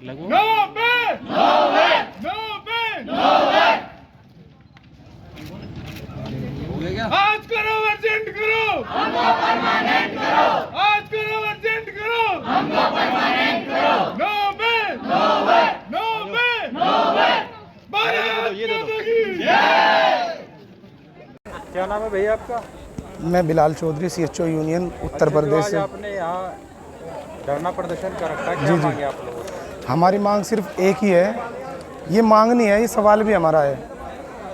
लगभग नो पे नो वे नो पे नो वे। हो गया क्या? आज करो अर्जेंट करो हमको परमानेंट करो। आज करो अर्जेंट करो हमको परमानेंट करो। नो पे नो वे नो पे नो वे। भारत माता की जय। क्या नाम है भैया आपका? मैं बिलाल चौधरी, CHO यूनियन उत्तर प्रदेश आज से। आपने यहाँ धरना प्रदर्शन कर रखा है, क्या मांगे आप लोगों से? हमारी मांग सिर्फ एक ही है। ये मांग नहीं है, ये सवाल भी हमारा है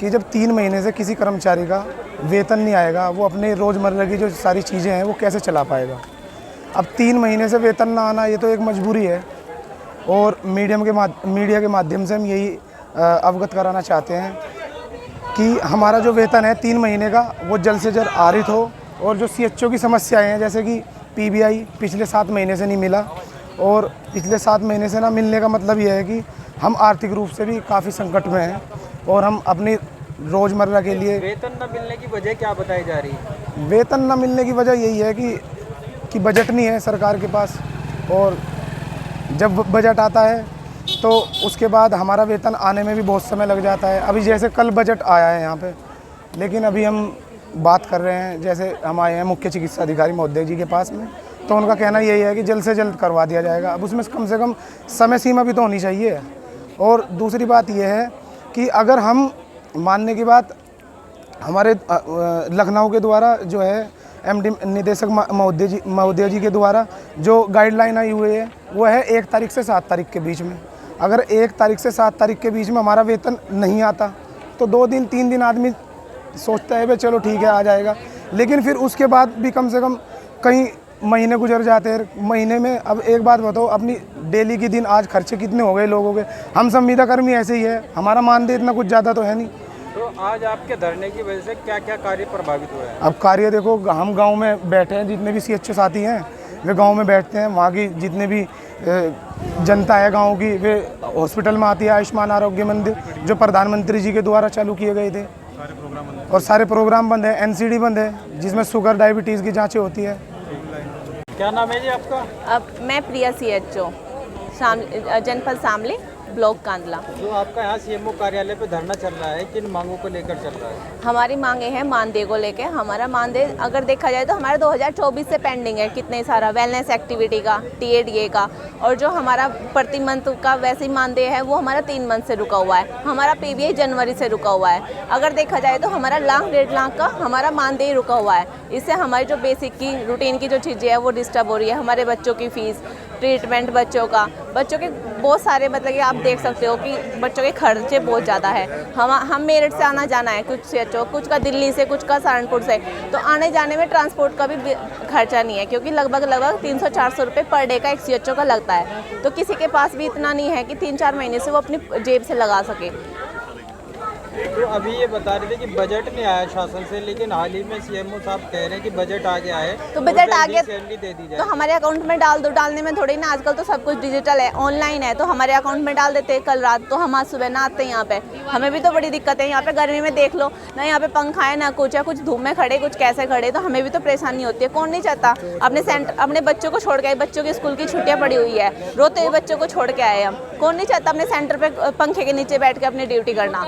कि जब 3 महीने से किसी कर्मचारी का वेतन नहीं आएगा, वो अपने रोज़मर्रा की जो सारी चीज़ें हैं वो कैसे चला पाएगा। अब 3 महीने से वेतन ना आना, ये तो एक मजबूरी है। और मीडिया के माध्यम से हम यही अवगत कराना चाहते हैं कि हमारा जो वेतन है 3 महीने का, वो जल्द से जल्द आरित हो। और जो CHO की समस्याएं हैं, जैसे कि PBI पिछले 7 महीने से नहीं मिला, और पिछले 7 महीने से ना मिलने का मतलब यह है कि हम आर्थिक रूप से भी काफ़ी संकट में हैं और हम अपनी रोज़मर्रा के लिए। वेतन न मिलने की वजह क्या बताई जा रही है? वेतन न मिलने की वजह यही है कि बजट नहीं है सरकार के पास, और जब बजट आता है तो उसके बाद हमारा वेतन आने में भी बहुत समय लग जाता है। अभी जैसे कल बजट आया है यहाँ पे, लेकिन अभी हम बात कर रहे हैं, जैसे हम आए हैं मुख्य चिकित्सा अधिकारी महोदय जी के पास में, तो उनका कहना यही है कि जल्द से जल्द करवा दिया जाएगा। अब उसमें कम से कम समय सीमा भी तो होनी चाहिए। और दूसरी बात यह है कि अगर हम मानने की बात, हमारे लखनऊ के द्वारा जो है MD निदेशक महोदय जी के द्वारा जो गाइडलाइन आई हुई है, वो है 1 तारीख से 7 तारीख के बीच में। अगर 1 तारीख से 7 तारीख के बीच में हमारा वेतन नहीं आता तो 2 दिन 3 दिन आदमी सोचता है भाई चलो ठीक है आ जाएगा, लेकिन फिर उसके बाद भी कम से कम कई महीने गुजर जाते हैं। महीने में अब एक बात बताओ, अपनी डेली के दिन आज खर्चे कितने हो गए लोगों के। हम संविदा कर्मी ऐसे ही है, हमारा मानदेय इतना कुछ ज़्यादा तो है नहीं। तो आज आपके धरने की वजह से क्या क्या कार्य प्रभावित हुए हैं? अब कार्य देखो, हम गांव में बैठे हैं, जितने भी CHO साथी हैं वे गांव में बैठते हैं। वहाँ की जितने भी जनता है गांव की, वे हॉस्पिटल में आती है। आयुष्मान आरोग्य मंदिर जो प्रधानमंत्री जी के द्वारा चालू किए गए थे, और सारे प्रोग्राम बंद है। NCD बंद है, जिसमें शुगर डायबिटीज़ की जाँचें होती है। क्या नाम है जी आपका? अब मैं प्रिया CHO जनपद शामली, ब्लॉक कांदला। जो आपका यहाँ CMO कार्यालय पे धरना चल रहा है, किन मांगों को लेकर चल रहा है? हमारी मांगे हैं मानदेय को लेके। हमारा मानदेय अगर देखा जाए तो हमारा 2024 से पेंडिंग है कितने सारा वेलनेस एक्टिविटी का, TADA का, और जो हमारा प्रति मंथ का वैसे ही मानदेय है वो हमारा 3 मंथ से रुका हुआ है। हमारा PBI जनवरी से रुका हुआ है। अगर देखा जाए तो हमारा 1.5 लाख का हमारा मानदेय रुका हुआ है। इससे हमारी जो बेसिक की रूटीन की जो चीज़ें हैं वो डिस्टर्ब हो रही है। हमारे बच्चों की फ़ीस, ट्रीटमेंट, बच्चों के बहुत सारे, मतलब कि आप देख सकते हो कि बच्चों के खर्चे बहुत ज़्यादा है। हम मेरठ से आना जाना है, कुछ CHO, कुछ का दिल्ली से, कुछ का सहारनपुर से, तो आने जाने में ट्रांसपोर्ट का भी खर्चा नहीं है, क्योंकि लगभग 300-400 रुपये पर डे का एक CHO का लगता है। तो किसी के पास भी इतना नहीं है कि 3-4 महीने से वो अपनी जेब से लगा सके। तो अभी ये बता रहे थे कि बजट नहीं आया शासन से, लेकिन हाल ही में CMO साहब कह रहे हैं कि बजट आ गया है, तो बजट आ गया सैलरी दे दी जाए। तो हमारे अकाउंट में डाल दो। डालने में थोड़ी ना, आजकल तो सब कुछ डिजिटल है, ऑनलाइन है, तो हमारे अकाउंट में डाल देते हैं। कल रात तो हम आज सुबह ना आते हैं यहाँ पे, हमें भी तो बड़ी दिक्कत है। यहाँ पे गर्मी में देख लो ना, यहाँ पे पंखा है ना कुछ है, कुछ धूप में खड़े, कुछ कैसे खड़े, तो हमें भी तो परेशानी होती है। कौन नहीं चाहता अपने बच्चों को छोड़ के आए, बच्चों की स्कूल की छुट्टियाँ पड़ी हुई है, रोते हुए बच्चों को छोड़ के आए हम। कौन नहीं चाहता अपने सेंटर पे पंखे के नीचे बैठ के अपनी ड्यूटी करना।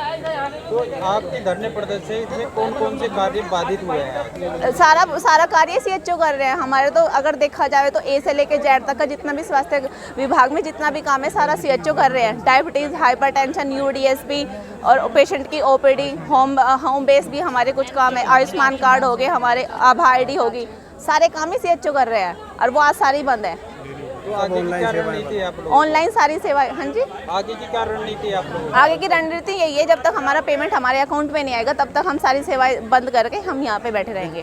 तो आपके धरने प्रदर्शन से कौन से कार्य बाधित हुए हैं? सारा कार्य CHO कर रहे हैं हमारे। तो अगर देखा जाए तो A से लेके Z तक का जितना भी स्वास्थ्य विभाग में जितना भी काम है सारा CHO कर रहे हैं। डायबिटीज़, हाइपरटेंशन, UDSP और पेशेंट की OPD, होम बेस भी हमारे कुछ काम है। आयुष्मान कार्ड हो गए हमारे, आभा ID होगी, सारे काम ही CHO कर रहे हैं, और वो आज सारी बंद है। तो आगे की क्या रणनीति है आप लोगों की? ऑनलाइन सारी सेवाएं। हाँ जी, आगे की क्या रणनीति है आप लोगों की? आगे की रणनीति यही है, जब तक हमारा पेमेंट हमारे अकाउंट में नहीं आएगा तब तक हम सारी सेवाएं बंद करके हम यहाँ पे बैठे रहेंगे।